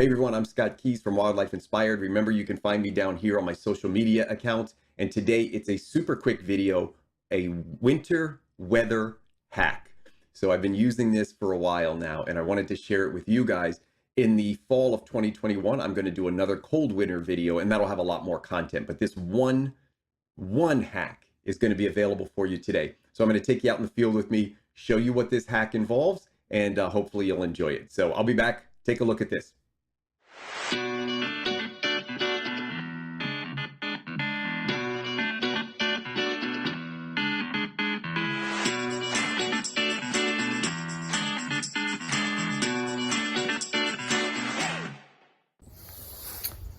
Hey everyone, I'm Scott Keys from Wildlife Inspired. Remember, you can find me down here on my social media accounts. And today it's a super quick video, a winter weather hack. So I've been using this for a while now, and I wanted to share it with you guys. In the fall of 2021, I'm going to do another cold winter video, and that'll have a lot more content. But this one hack is going to be available for you today. So I'm going to take you out in the field with me, show you what this hack involves, and hopefully you'll enjoy it. So I'll be back. Take a look at this.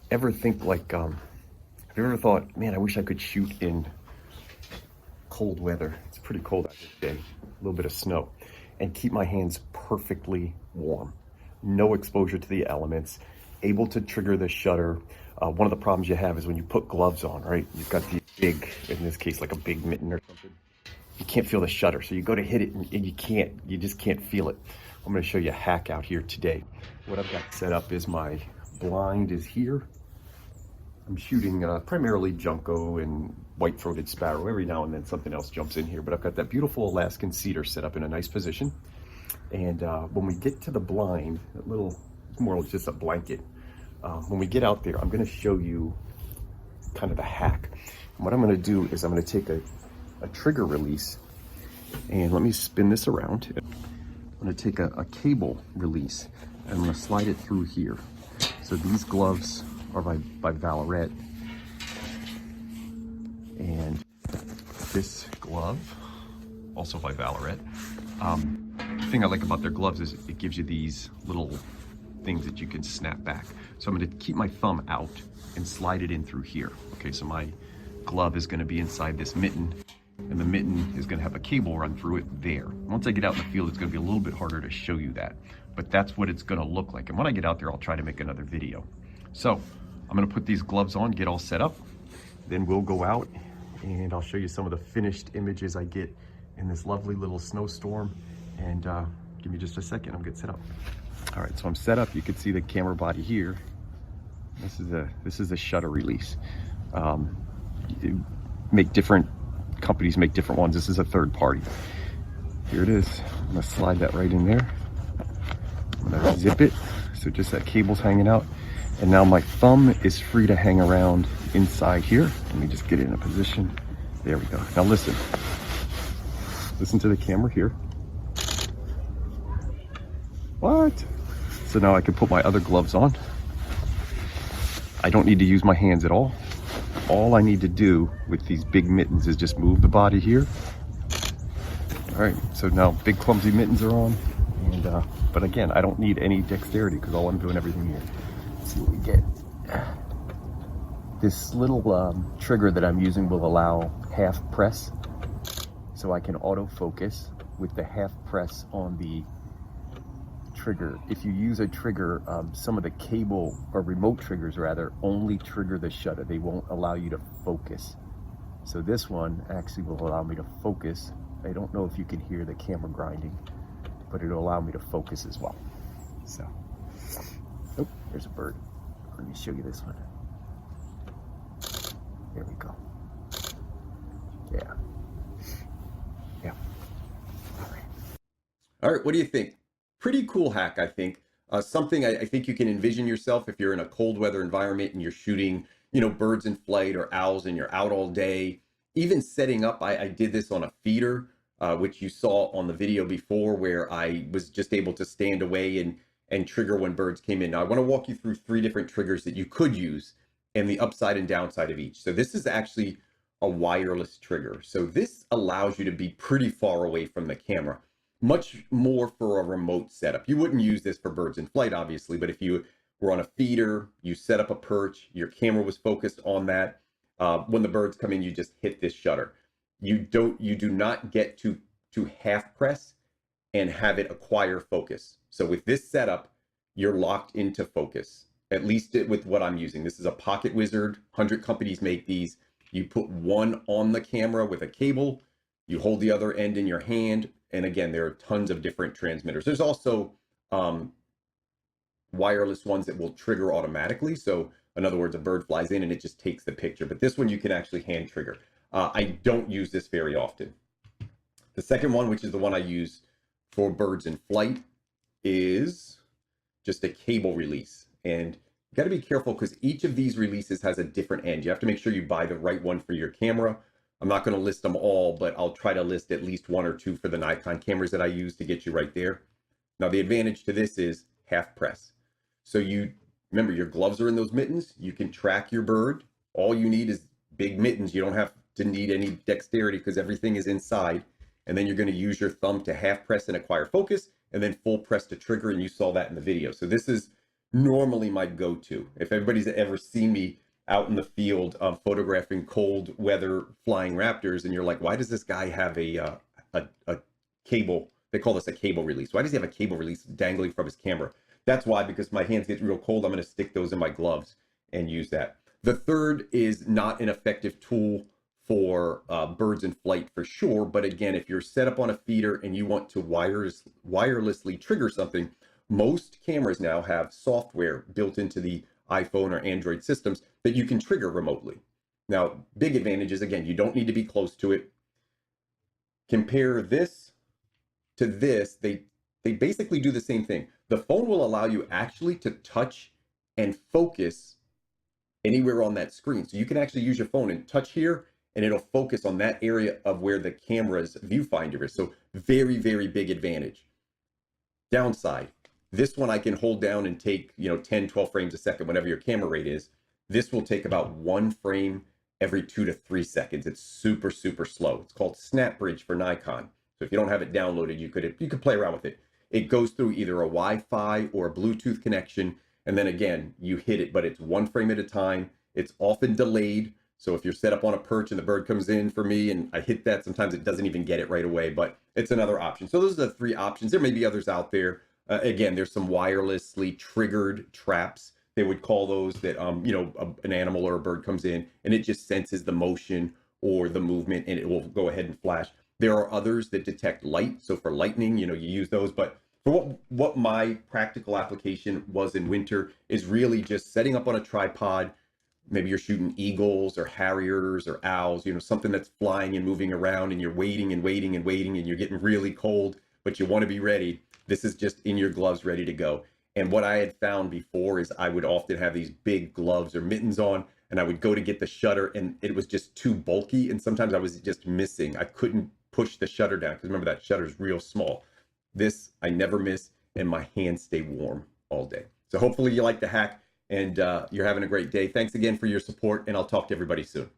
Ever think like, have you ever thought, man, I wish I could shoot in cold weather? It's pretty cold out here today, a little bit of snow, and keep my hands perfectly warm. No exposure to the elements, able to trigger the shutter. One of the problems you have is when you put gloves on, right? You've got the big, in this case, like a big mitten or something. You can't feel the shutter, so you go to hit it and you just can't feel it. I'm gonna show you a hack out here today. What I've got set up is my blind is here. I'm shooting primarily junco and white-throated sparrow. Every now and then something else jumps in here, but I've got that beautiful Alaskan cedar set up in a nice position. And when we get to the blind, that little, it's more like just a blanket. When we get out there, I'm gonna show you kind of the hack. And what I'm gonna do is I'm gonna take a trigger release, and let me spin this around. I'm gonna take a cable release, and I'm gonna slide it through here. So these gloves are by Valorette, and this glove, also by Valorette. The thing I like about their gloves is it gives you these little things that you can snap back. So I'm gonna keep my thumb out and slide it in through here. Okay, so my glove is gonna be inside this mitten, and the mitten is gonna have a cable run through it there. Once I get out in the field, it's gonna be a little bit harder to show you that, but that's what it's gonna look like. And when I get out there, I'll try to make another video. So I'm gonna put these gloves on, get all set up, then we'll go out and I'll show you some of the finished images I get in this lovely little snowstorm. And give me just a second, I'll get set up. All right, so I'm set up. You can see the camera body here. This is a shutter release. Companies make different ones. This is a third party. Here it is. I'm gonna slide that right in there. I'm gonna zip it, so just that cable's hanging out. And now my thumb is free to hang around inside here. Let me just get it in a position. There we go. Now listen. Listen to the camera here. What? So now I can put my other gloves on. I don't need to use my hands at all. All I need to do with these big mittens is just move the body here. All right, so now big clumsy mittens are on. And, but again, I don't need any dexterity because all I'm doing everything here. Let's see what we get. This little trigger that I'm using will allow half press. So I can autofocus with the half press on the trigger. If you use a trigger, some of the cable or remote triggers rather only trigger the shutter. They won't allow you to focus. So this one actually will allow me to focus. I don't know if you can hear the camera grinding, but it'll allow me to focus as well. So, oh, there's a bird. Let me show you this one. There we go. Yeah. Yeah. All right, what do you think? Pretty cool hack, I think. Something I think you can envision yourself if you're in a cold weather environment and you're shooting, birds in flight or owls and you're out all day. Even setting up, I did this on a feeder, which you saw on the video before, where I was just able to stand away and trigger when birds came in. Now, I want to walk you through 3 different triggers that you could use and the upside and downside of each. So this is actually a wireless trigger. So this allows you to be pretty far away from the camera. Much more for a remote setup. You wouldn't use this for birds in flight, obviously, but if you were on a feeder, you set up a perch, your camera was focused on that. When the birds come in, you just hit this shutter. You do not get to half press and have it acquire focus. So with this setup, you're locked into focus, at least with what I'm using. This is a Pocket Wizard. 100 companies make these. You put one on the camera with a cable, you hold the other end in your hand. And again, there are tons of different transmitters. There's also wireless ones that will trigger automatically. So in other words, a bird flies in and it just takes the picture. But this one you can actually hand trigger. I don't use this very often. The second one, which is the one I use for birds in flight, is just a cable release. And you got to be careful because each of these releases has a different end. You have to make sure you buy the right one for your camera. I'm not going to list them all, but I'll try to list at least one or two for the Nikon cameras that I use to get you right there. Now, the advantage to this is half press. So you remember your gloves are in those mittens. You can track your bird. All you need is big mittens. You don't have to need any dexterity because everything is inside. And then you're going to use your thumb to half press and acquire focus, and then full press to trigger, and you saw that in the video. So this is normally my go-to. If everybody's ever seen me out in the field photographing cold weather flying raptors, and you're like, why does this guy have a cable? They call this a cable release. Why does he have a cable release dangling from his camera? That's why, because my hands get real cold. I'm going to stick those in my gloves and use that. The third is not an effective tool for birds in flight for sure. But again, if you're set up on a feeder and you want to wirelessly trigger something, most cameras now have software built into the iPhone or Android systems that you can trigger remotely. Now, big advantage is, again, you don't need to be close to it. Compare this to this. They basically do the same thing. The phone will allow you actually to touch and focus anywhere on that screen. So you can actually use your phone and touch here, and it'll focus on that area of where the camera's viewfinder is. So very, very big advantage. Downside, this one I can hold down and take, 10, 12 frames a second, whatever your camera rate is. This will take about 1 frame every 2 to 3 seconds. It's super, super slow. It's called SnapBridge for Nikon. So if you don't have it downloaded, you could play around with it. It goes through either a Wi-Fi or a Bluetooth connection. And then again, you hit it, but it's 1 frame at a time. It's often delayed. So if you're set up on a perch and the bird comes in for me and I hit that, sometimes it doesn't even get it right away, but it's another option. So those are the 3 options. There may be others out there. Again, there's some wirelessly triggered traps. They would call those that, an animal or a bird comes in and it just senses the motion or the movement and it will go ahead and flash. There are others that detect light. So for lightning, you use those. But for what my practical application was in winter is really just setting up on a tripod. Maybe you're shooting eagles or harriers or owls, something that's flying and moving around and you're waiting and waiting and waiting and you're getting really cold, but you want to be ready. This is just in your gloves, ready to go. And what I had found before is I would often have these big gloves or mittens on and I would go to get the shutter and it was just too bulky. And sometimes I was just missing. I couldn't push the shutter down because remember that shutter is real small. This I never miss and my hands stay warm all day. So hopefully you like the hack and you're having a great day. Thanks again for your support and I'll talk to everybody soon.